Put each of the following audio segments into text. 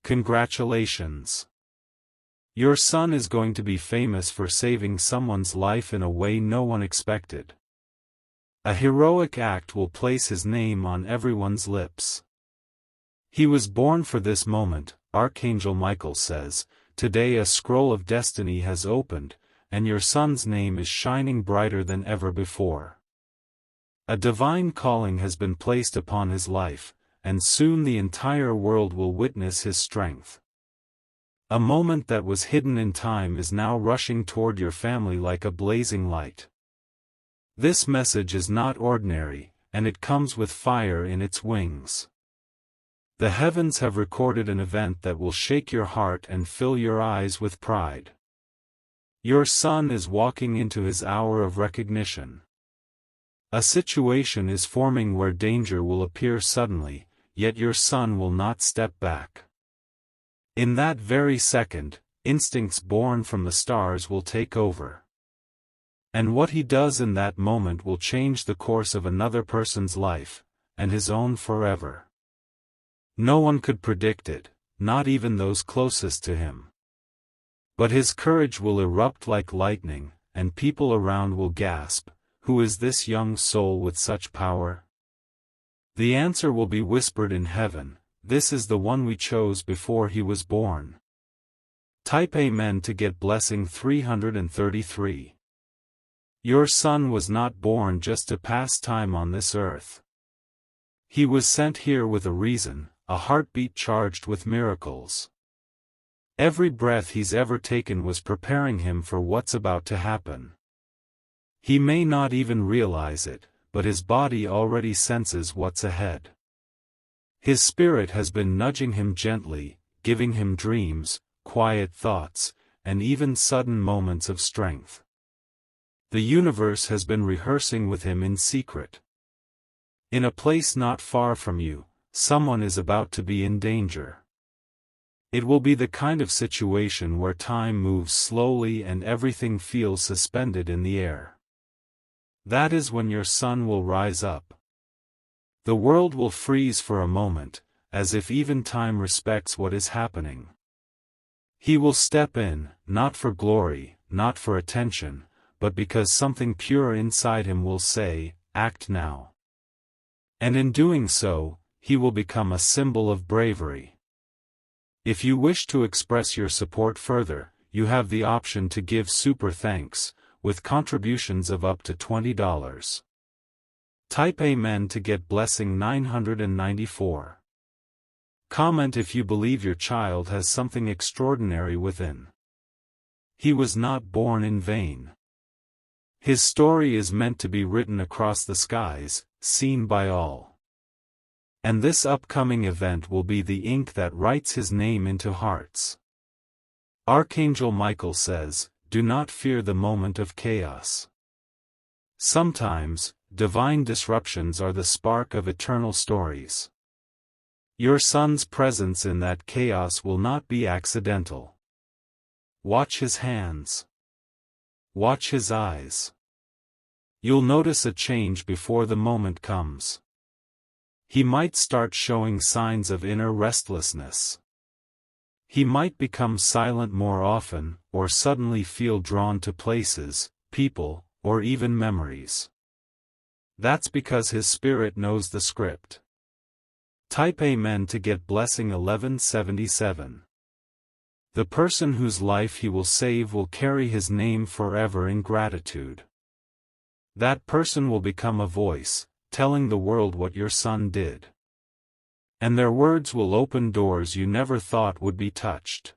Congratulations! Your son is going to be famous for saving someone's life in a way no one expected. A heroic act will place his name on everyone's lips. He was born for this moment, Archangel Michael says. Today a scroll of destiny has opened, and your son's name is shining brighter than ever before. A divine calling has been placed upon his life, and soon the entire world will witness his strength. A moment that was hidden in time is now rushing toward your family like a blazing light. This message is not ordinary, and it comes with fire in its wings. The heavens have recorded an event that will shake your heart and fill your eyes with pride. Your son is walking into his hour of recognition. A situation is forming where danger will appear suddenly, yet your son will not step back. In that very second, instincts born from the stars will take over. And what he does in that moment will change the course of another person's life, and his own forever. No one could predict it, not even those closest to him. But his courage will erupt like lightning, and people around will gasp, "Who is this young soul with such power?" The answer will be whispered in heaven, "This is the one we chose before he was born." Type Amen to get blessing 333. Your son was not born just to pass time on this earth. He was sent here with a reason, a heartbeat charged with miracles. Every breath he's ever taken was preparing him for what's about to happen. He may not even realize it, but his body already senses what's ahead. His spirit has been nudging him gently, giving him dreams, quiet thoughts, and even sudden moments of strength. The universe has been rehearsing with him in secret. In a place not far from you, someone is about to be in danger. It will be the kind of situation where time moves slowly and everything feels suspended in the air. That is when your son will rise up. The world will freeze for a moment, as if even time respects what is happening. He will step in, not for glory, not for attention, but because something pure inside him will say, "Act now." And in doing so, he will become a symbol of bravery. If you wish to express your support further, you have the option to give super thanks, with contributions of up to $20. Type Amen to get blessing 994. Comment if you believe your child has something extraordinary within. He was not born in vain. His story is meant to be written across the skies, seen by all. And this upcoming event will be the ink that writes his name into hearts. Archangel Michael says, "Do not fear the moment of chaos." Sometimes, divine disruptions are the spark of eternal stories. Your son's presence in that chaos will not be accidental. Watch his hands. Watch his eyes. You'll notice a change before the moment comes. He might start showing signs of inner restlessness. He might become silent more often, or suddenly feel drawn to places, people, or even memories. That's because his spirit knows the script. Type Amen to get blessing 1177. The person whose life he will save will carry his name forever in gratitude. That person will become a voice, telling the world what your son did. And their words will open doors you never thought would be touched.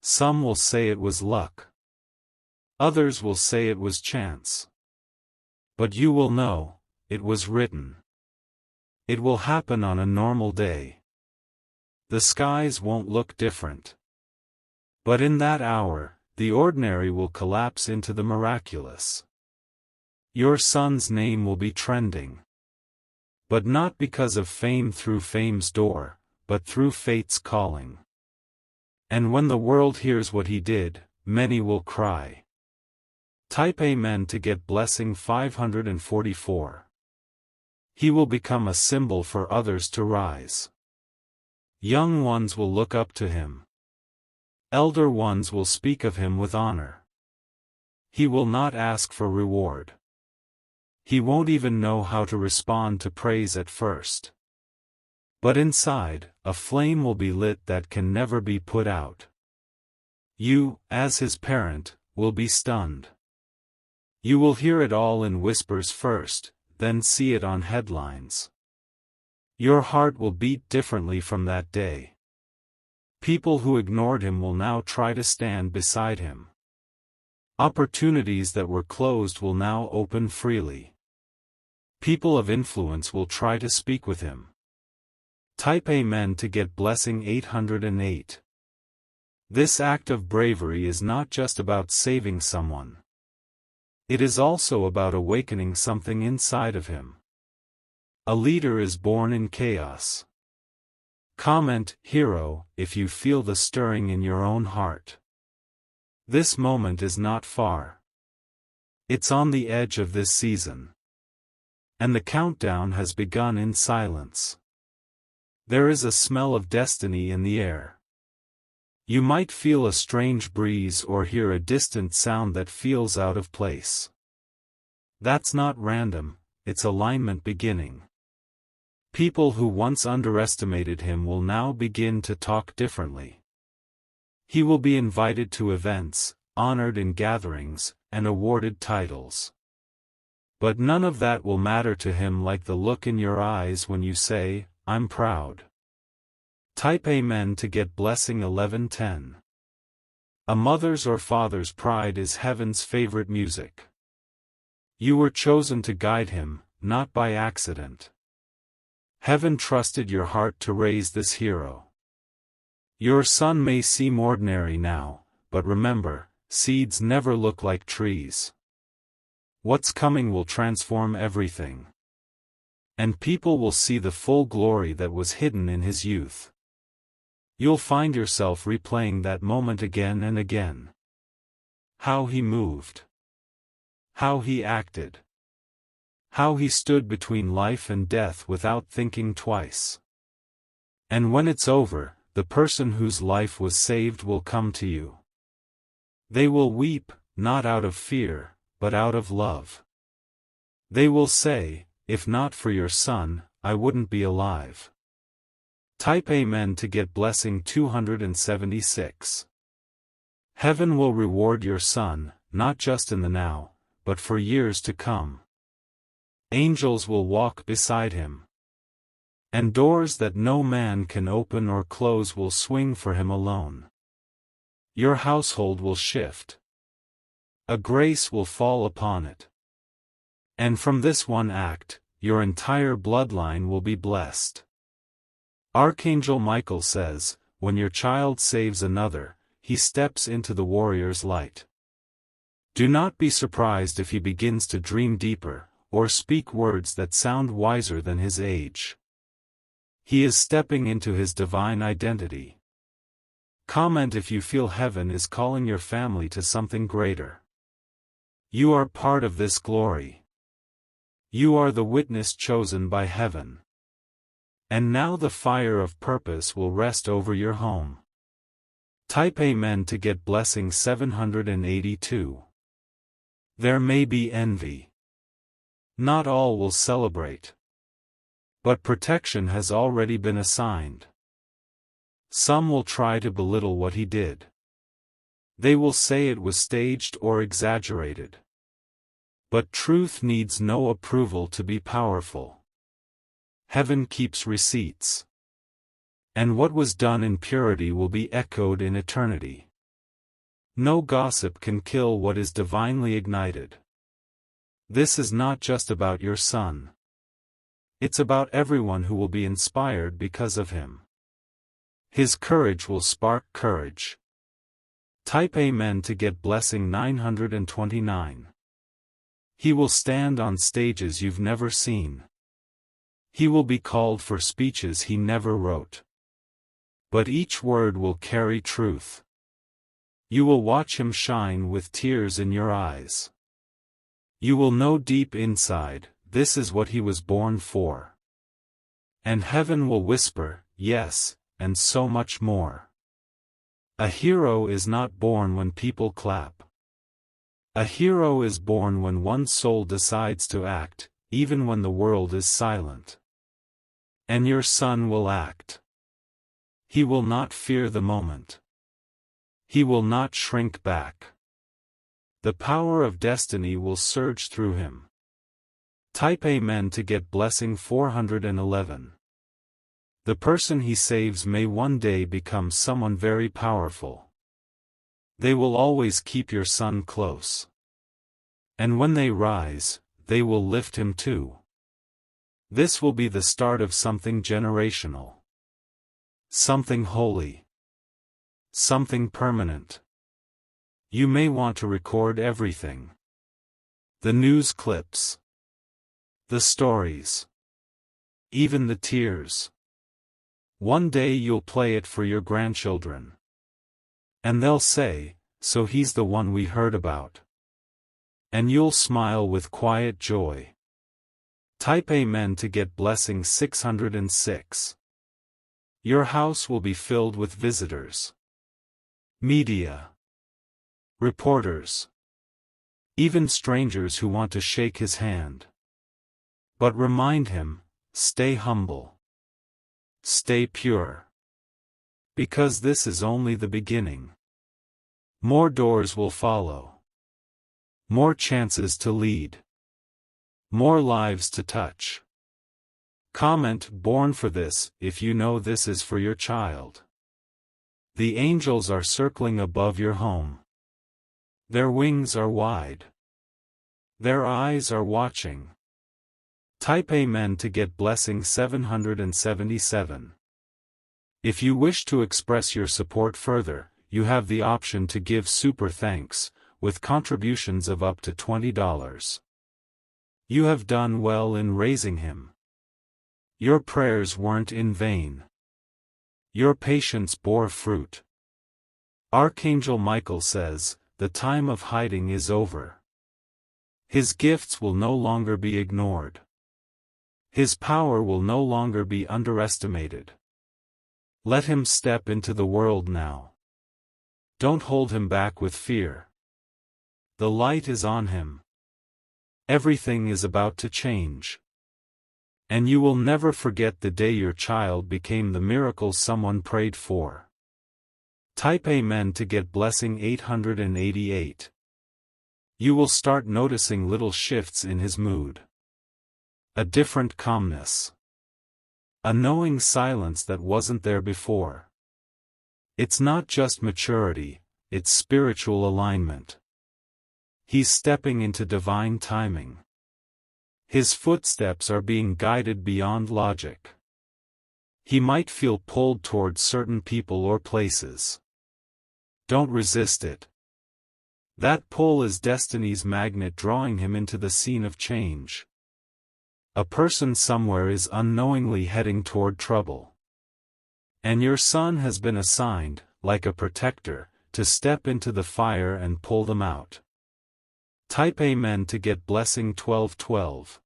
Some will say it was luck. Others will say it was chance. But you will know, it was written. It will happen on a normal day. The skies won't look different. But in that hour, the ordinary will collapse into the miraculous. Your son's name will be trending. But not because of fame through fame's door, but through fate's calling. And when the world hears what he did, many will cry. Type Amen to get blessing 544. He will become a symbol for others to rise. Young ones will look up to him. Elder ones will speak of him with honor. He will not ask for reward. He won't even know how to respond to praise at first. But inside, a flame will be lit that can never be put out. You, as his parent, will be stunned. You will hear it all in whispers first, then see it on headlines. Your heart will beat differently from that day. People who ignored him will now try to stand beside him. Opportunities that were closed will now open freely. People of influence will try to speak with him. Type Amen to get blessing 808. This act of bravery is not just about saving someone. It is also about awakening something inside of him. A leader is born in chaos. Comment, hero, if you feel the stirring in your own heart. This moment is not far. It's on the edge of this season. And the countdown has begun in silence. There is a smell of destiny in the air. You might feel a strange breeze or hear a distant sound that feels out of place. That's not random, it's alignment beginning. People who once underestimated him will now begin to talk differently. He will be invited to events, honored in gatherings, and awarded titles. But none of that will matter to him like the look in your eyes when you say, "I'm proud." Type Amen to get blessing 1110. A mother's or father's pride is heaven's favorite music. You were chosen to guide him, not by accident. Heaven trusted your heart to raise this hero. Your son may seem ordinary now, but remember, seeds never look like trees. What's coming will transform everything. And people will see the full glory that was hidden in his youth. You'll find yourself replaying that moment again and again. How he moved. How he acted. How he stood between life and death without thinking twice. And when it's over, the person whose life was saved will come to you. They will weep, not out of fear, but out of love. They will say, "If not for your son, I wouldn't be alive." Type Amen to get blessing 276. Heaven will reward your son, not just in the now, but for years to come. Angels will walk beside him. And doors that no man can open or close will swing for him alone. Your household will shift. A grace will fall upon it. And from this one act, your entire bloodline will be blessed. Archangel Michael says, when your child saves another, he steps into the warrior's light. Do not be surprised if he begins to dream deeper, or speak words that sound wiser than his age. He is stepping into his divine identity. Comment if you feel heaven is calling your family to something greater. You are part of this glory. You are the witness chosen by heaven. And now the fire of purpose will rest over your home. Type Amen to get blessing 782. There may be envy. Not all will celebrate. But protection has already been assigned. Some will try to belittle what he did. They will say it was staged or exaggerated. But truth needs no approval to be powerful. Heaven keeps receipts. And what was done in purity will be echoed in eternity. No gossip can kill what is divinely ignited. This is not just about your son. It's about everyone who will be inspired because of him. His courage will spark courage. Type Amen to get blessing 929. He will stand on stages you've never seen. He will be called for speeches he never wrote. But each word will carry truth. You will watch him shine with tears in your eyes. You will know deep inside, this is what he was born for. And heaven will whisper, yes, and so much more. A hero is not born when people clap. A hero is born when one's soul decides to act, even when the world is silent. And your son will act. He will not fear the moment. He will not shrink back. The power of destiny will surge through him. Type Amen to get blessing 411. The person he saves may one day become someone very powerful. They will always keep your son close. And when they rise, they will lift him too. This will be the start of something generational. Something holy. Something permanent. You may want to record everything. The news clips. The stories. Even the tears. One day you'll play it for your grandchildren. And they'll say, "So he's the one we heard about." And you'll smile with quiet joy. Type Amen to get blessing 606. Your house will be filled with visitors. Media. Reporters. Even strangers who want to shake his hand. But remind him, stay humble. Stay pure. Because this is only the beginning. More doors will follow. More chances to lead. More lives to touch. Comment "Born for this" if you know this is for your child. The angels are circling above your home. Their wings are wide. Their eyes are watching. Type Amen to get blessing 777. If you wish to express your support further, you have the option to give super thanks, with contributions of up to $20. You have done well in raising him. Your prayers weren't in vain. Your patience bore fruit. Archangel Michael says, the time of hiding is over. His gifts will no longer be ignored. His power will no longer be underestimated. Let him step into the world now. Don't hold him back with fear. The light is on him. Everything is about to change. And you will never forget the day your child became the miracle someone prayed for. Type Amen to get blessing 888. You will start noticing little shifts in his mood. A different calmness. A knowing silence that wasn't there before. It's not just maturity, it's spiritual alignment. He's stepping into divine timing. His footsteps are being guided beyond logic. He might feel pulled toward certain people or places. Don't resist it. That pull is destiny's magnet drawing him into the scene of change. A person somewhere is unknowingly heading toward trouble. And your son has been assigned, like a protector, to step into the fire and pull them out. Type Amen to get blessing 1212.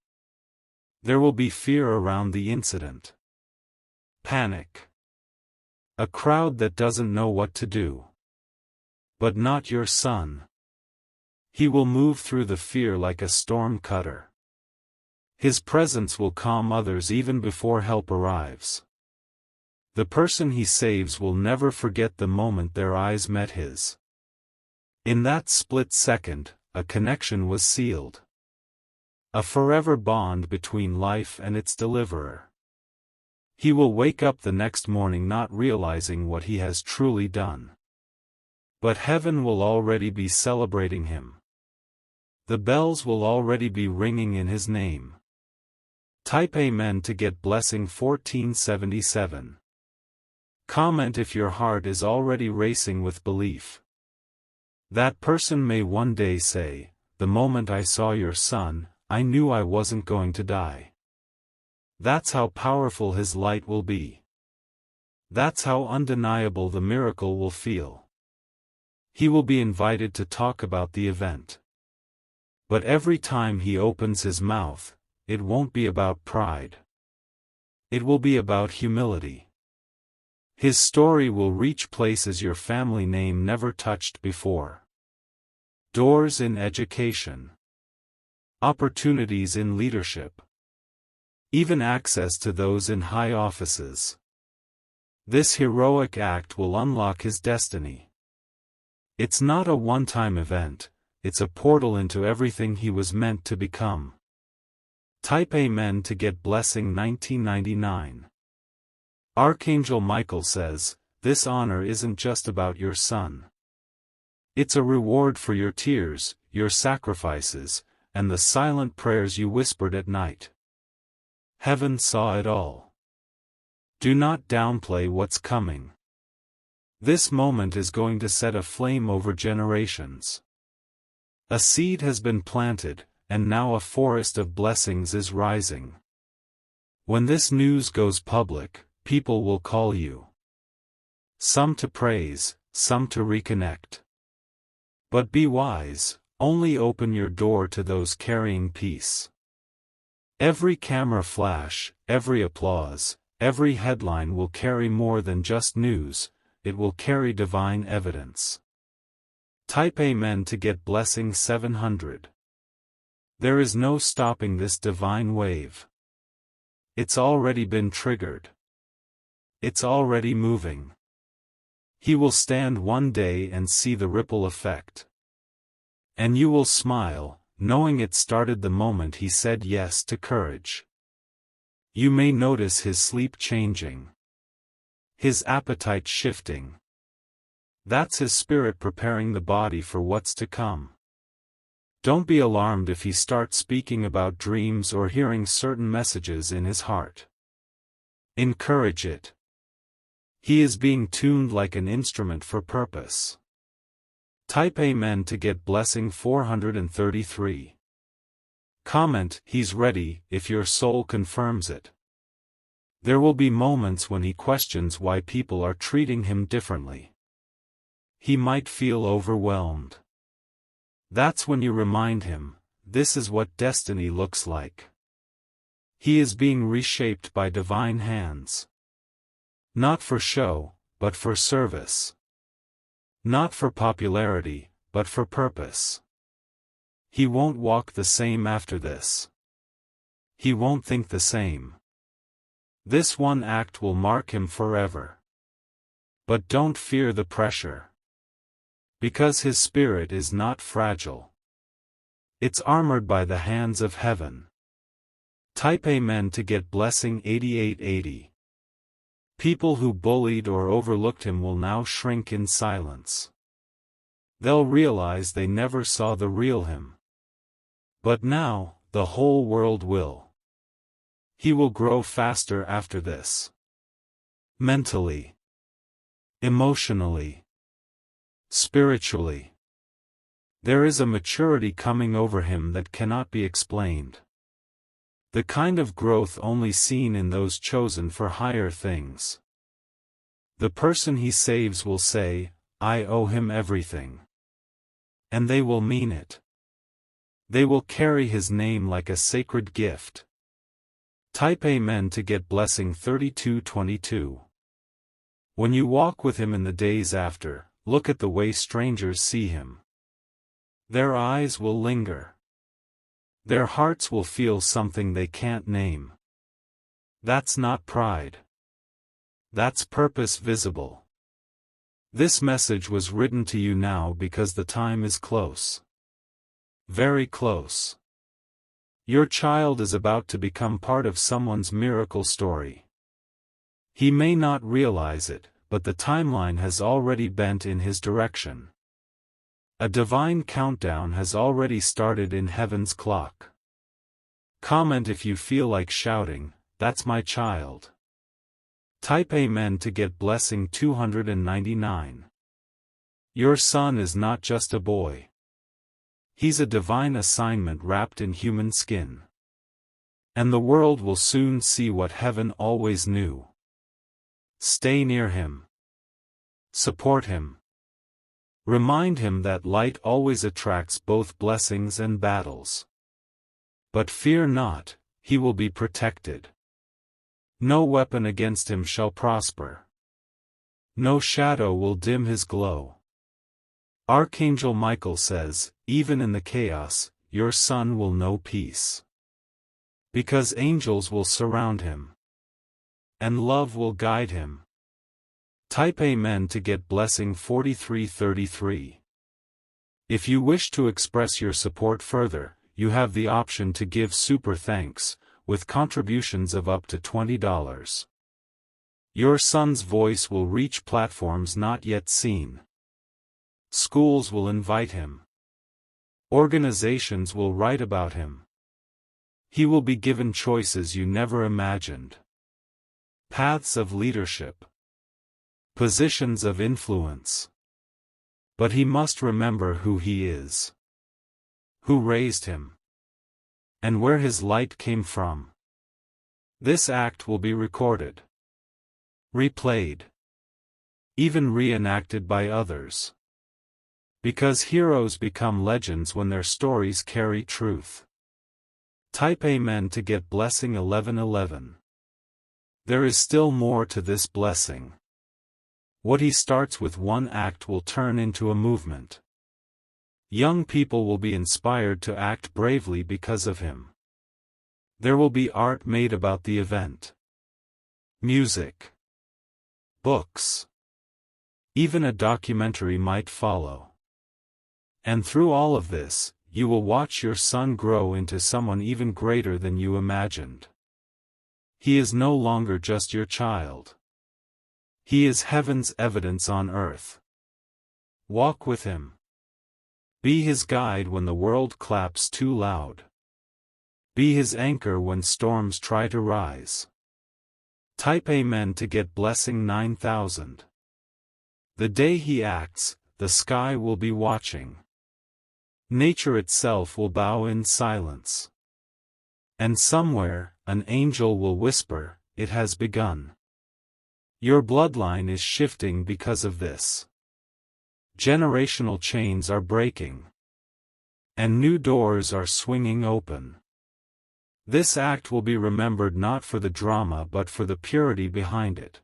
There will be fear around the incident. Panic. A crowd that doesn't know what to do. But not your son. He will move through the fear like a storm cutter. His presence will calm others even before help arrives. The person he saves will never forget the moment their eyes met his. In that split second, a connection was sealed. A forever bond between life and its deliverer. He will wake up the next morning not realizing what he has truly done. But heaven will already be celebrating him. The bells will already be ringing in his name. Type Amen to get blessing 1477. Comment if your heart is already racing with belief. That person may one day say, "The moment I saw your son, I knew I wasn't going to die." That's how powerful his light will be. That's how undeniable the miracle will feel. He will be invited to talk about the event. But every time he opens his mouth, it won't be about pride. It will be about humility. His story will reach places your family name never touched before. Doors in education. Opportunities in leadership. Even access to those in high offices. This heroic act will unlock his destiny. It's not a one-time event, it's a portal into everything he was meant to become. Type Amen to get blessing 1999. Archangel Michael says, this honor isn't just about your son. It's a reward for your tears, your sacrifices, and the silent prayers you whispered at night. Heaven saw it all. Do not downplay what's coming. This moment is going to set a flame over generations. A seed has been planted, and now a forest of blessings is rising. When this news goes public, people will call you. Some to praise, some to reconnect. But be wise, only open your door to those carrying peace. Every camera flash, every applause, every headline will carry more than just news, it will carry divine evidence. Type Amen to get blessing 700. There is no stopping this divine wave. It's already been triggered. It's already moving. He will stand one day and see the ripple effect. And you will smile, knowing it started the moment he said yes to courage. You may notice his sleep changing. His appetite shifting. That's his spirit preparing the body for what's to come. Don't be alarmed if he starts speaking about dreams or hearing certain messages in his heart. Encourage it. He is being tuned like an instrument for purpose. Type Amen to get blessing 433. Comment, he's ready, if your soul confirms it. There will be moments when he questions why people are treating him differently. He might feel overwhelmed. That's when you remind him, this is what destiny looks like. He is being reshaped by divine hands. Not for show, but for service. Not for popularity, but for purpose. He won't walk the same after this. He won't think the same. This one act will mark him forever. But don't fear the pressure. Because his spirit is not fragile. It's armored by the hands of heaven. Type Amen to get blessing 8880. People who bullied or overlooked him will now shrink in silence. They'll realize they never saw the real him. But now, the whole world will. He will grow faster after this. Mentally. Emotionally. Spiritually. There is a maturity coming over him that cannot be explained. The kind of growth only seen in those chosen for higher things. The person he saves will say, I owe him everything. And they will mean it. They will carry his name like a sacred gift. Type Amen to get blessing 3222. When you walk with him in the days after, look at the way strangers see him. Their eyes will linger. Their hearts will feel something they can't name. That's not pride. That's purpose visible. This message was written to you now because the time is close. Very close. Your child is about to become part of someone's miracle story. He may not realize it, but the timeline has already bent in his direction. A divine countdown has already started in heaven's clock. Comment if you feel like shouting, that's my child. Type Amen to get blessing 299. Your son is not just a boy. He's a divine assignment wrapped in human skin. And the world will soon see what heaven always knew. Stay near him. Support him. Remind him that light always attracts both blessings and battles. But fear not, he will be protected. No weapon against him shall prosper. No shadow will dim his glow. Archangel Michael says, even in the chaos, your son will know peace. Because angels will surround him. And love will guide him. Type Amen to get blessing 4333. If you wish to express your support further, you have the option to give super thanks, with contributions of up to $20. Your son's voice will reach platforms not yet seen. Schools will invite him. Organizations will write about him. He will be given choices you never imagined. Paths of leadership. Positions of influence. But he must remember who he is. Who raised him. And where his light came from. This act will be recorded. Replayed. Even reenacted by others. Because heroes become legends when their stories carry truth. Type Amen to get blessing 1111. There is still more to this blessing. What he starts with one act will turn into a movement. Young people will be inspired to act bravely because of him. There will be art made about the event. Music. Books. Even a documentary might follow. And through all of this, you will watch your son grow into someone even greater than you imagined. He is no longer just your child. He is heaven's evidence on earth. Walk with him. Be his guide when the world claps too loud. Be his anchor when storms try to rise. Type Amen to get blessing 9000. The day he acts, the sky will be watching. Nature itself will bow in silence. And somewhere, an angel will whisper, "It has begun." Your bloodline is shifting because of this. Generational chains are breaking. And new doors are swinging open. This act will be remembered not for the drama but for the purity behind it.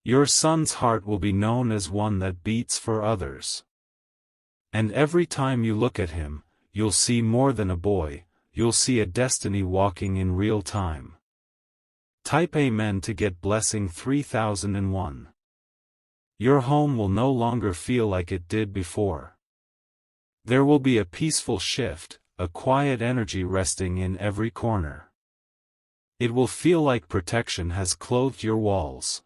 Your son's heart will be known as one that beats for others. And every time you look at him, you'll see more than a boy, you'll see a destiny walking in real time. Type Amen to get blessing 3001. Your home will no longer feel like it did before. There will be a peaceful shift, a quiet energy resting in every corner. It will feel like protection has clothed your walls.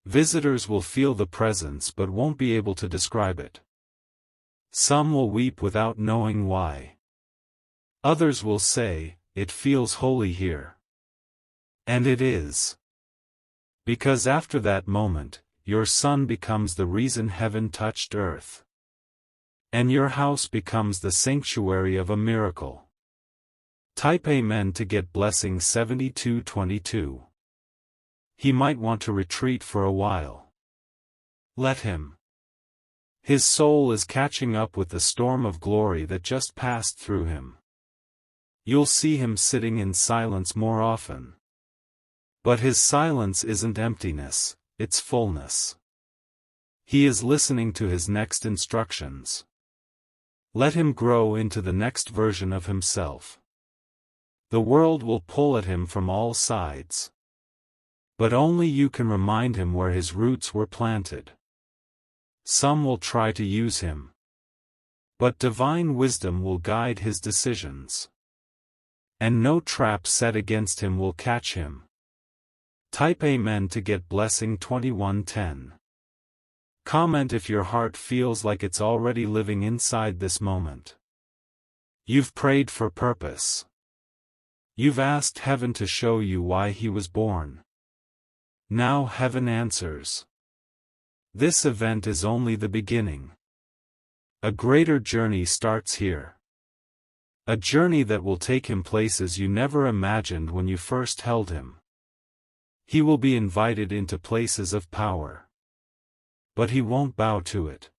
Visitors will feel the presence but won't be able to describe it. Some will weep without knowing why. Others will say, "It feels holy here." And it is. Because after that moment, your son becomes the reason heaven touched earth. And your house becomes the sanctuary of a miracle. Type Amen to get blessing 7222. He might want to retreat for a while. Let him. His soul is catching up with the storm of glory that just passed through him. You'll see him sitting in silence more often. But his silence isn't emptiness, it's fullness. He is listening to his next instructions. Let him grow into the next version of himself. The world will pull at him from all sides. But only you can remind him where his roots were planted. Some will try to use him. But divine wisdom will guide his decisions. And no trap set against him will catch him. Type Amen to get blessing 2110. Comment if your heart feels like it's already living inside this moment. You've prayed for purpose. You've asked heaven to show you why he was born. Now heaven answers. This event is only the beginning. A greater journey starts here. A journey that will take him places you never imagined when you first held him. He will be invited into places of power. But he won't bow to it.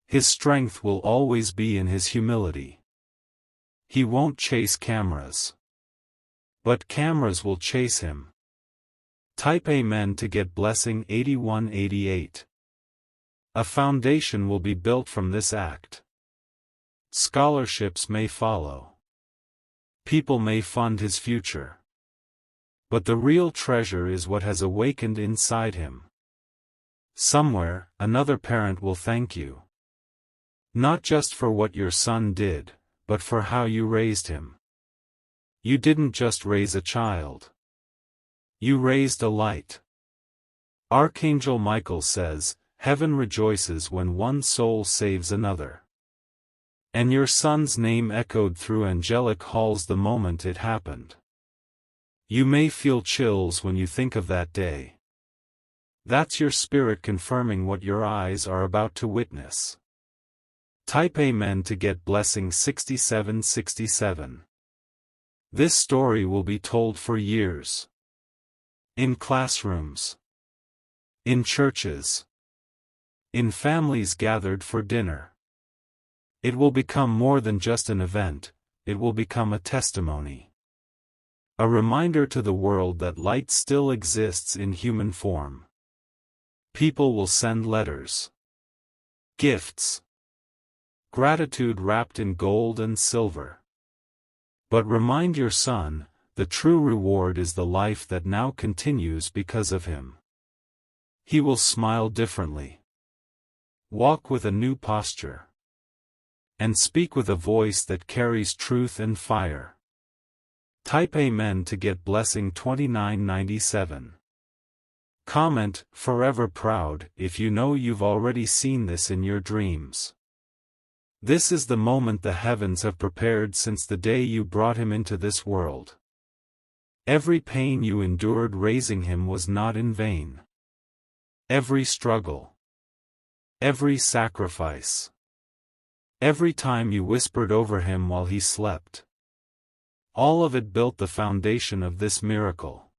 His strength will always be in his humility. He won't chase cameras. But cameras will chase him. Type Amen to get blessing 8188. A foundation will be built from this act. Scholarships may follow. People may fund his future. But the real treasure is what has awakened inside him. Somewhere, another parent will thank you. Not just for what your son did, but for how you raised him. You didn't just raise a child. You raised a light. Archangel Michael says, "Heaven rejoices when one soul saves another." And your son's name echoed through angelic halls the moment it happened. You may feel chills when you think of that day. That's your spirit confirming what your eyes are about to witness. Type Amen to get blessing 6767. This story will be told for years. In classrooms. In churches. In families gathered for dinner. It will become more than just an event, it will become a testimony. A reminder to the world that light still exists in human form. People will send letters. Gifts. Gratitude wrapped in gold and silver. But remind your son, the true reward is the life that now continues because of him. He will smile differently. Walk with a new posture. And speak with a voice that carries truth and fire. Type Amen to get blessing 2997. Comment, "Forever proud," if you know you've already seen this in your dreams. This is the moment the heavens have prepared since the day you brought him into this world. Every pain you endured raising him was not in vain. Every struggle. Every sacrifice. Every time you whispered over him while he slept. All of it built the foundation of this miracle.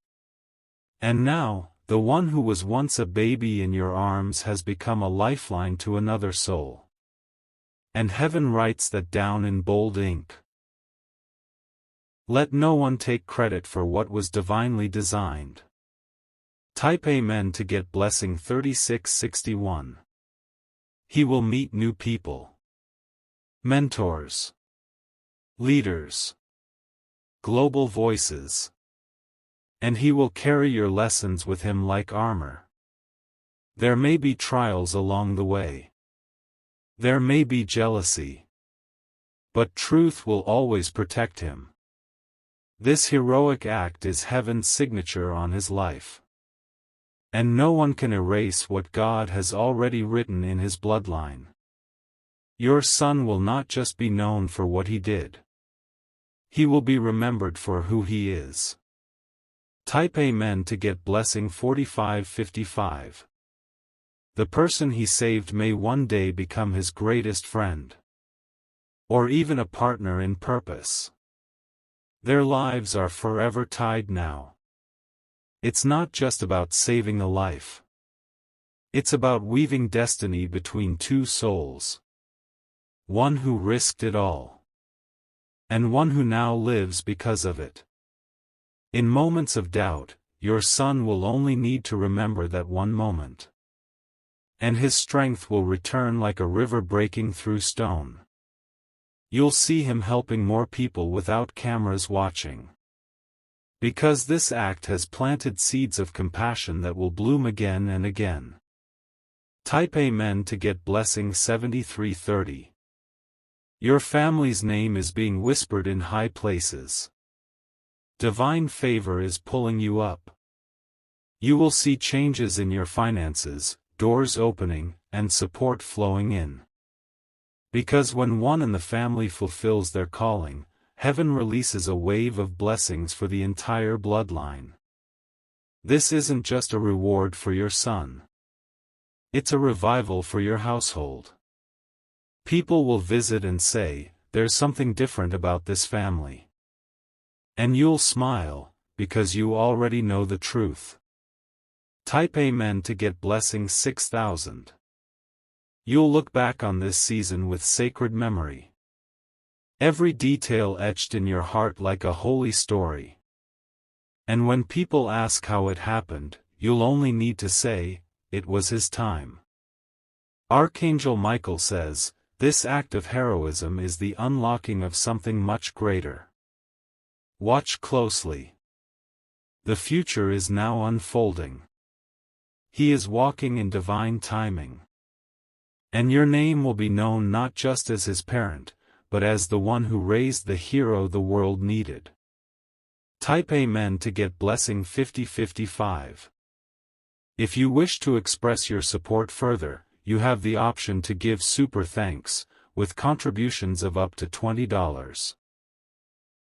And now, the one who was once a baby in your arms has become a lifeline to another soul. And heaven writes that down in bold ink. Let no one take credit for what was divinely designed. Type Amen to get blessing 3661. He will meet new people. Mentors. Leaders. Global voices. And he will carry your lessons with him like armor. There may be trials along the way. There may be jealousy. But truth will always protect him. This heroic act is heaven's signature on his life. And no one can erase what God has already written in his bloodline. Your son will not just be known for what he did. He will be remembered for who he is. Type Amen to get blessing 4555. The person he saved may one day become his greatest friend. Or even a partner in purpose. Their lives are forever tied now. It's not just about saving a life. It's about weaving destiny between two souls. One who risked it all. And one who now lives because of it. In moments of doubt, your son will only need to remember that one moment. And his strength will return like a river breaking through stone. You'll see him helping more people without cameras watching. Because this act has planted seeds of compassion that will bloom again and again. Type Amen to get blessing 7330. Your family's name is being whispered in high places. Divine favor is pulling you up. You will see changes in your finances, doors opening, and support flowing in. Because when one in the family fulfills their calling, heaven releases a wave of blessings for the entire bloodline. This isn't just a reward for your son. It's a revival for your household. People will visit and say, "There's something different about this family." And you'll smile, because you already know the truth. Type Amen to get blessing 6000. You'll look back on this season with sacred memory. Every detail etched in your heart like a holy story. And when people ask how it happened, you'll only need to say, it was his time. Archangel Michael says, this act of heroism is the unlocking of something much greater. Watch closely. The future is now unfolding. He is walking in divine timing. And your name will be known not just as his parent, but as the one who raised the hero the world needed. Type Amen to get blessing 5055. If you wish to express your support further, you have the option to give super thanks, with contributions of up to $20.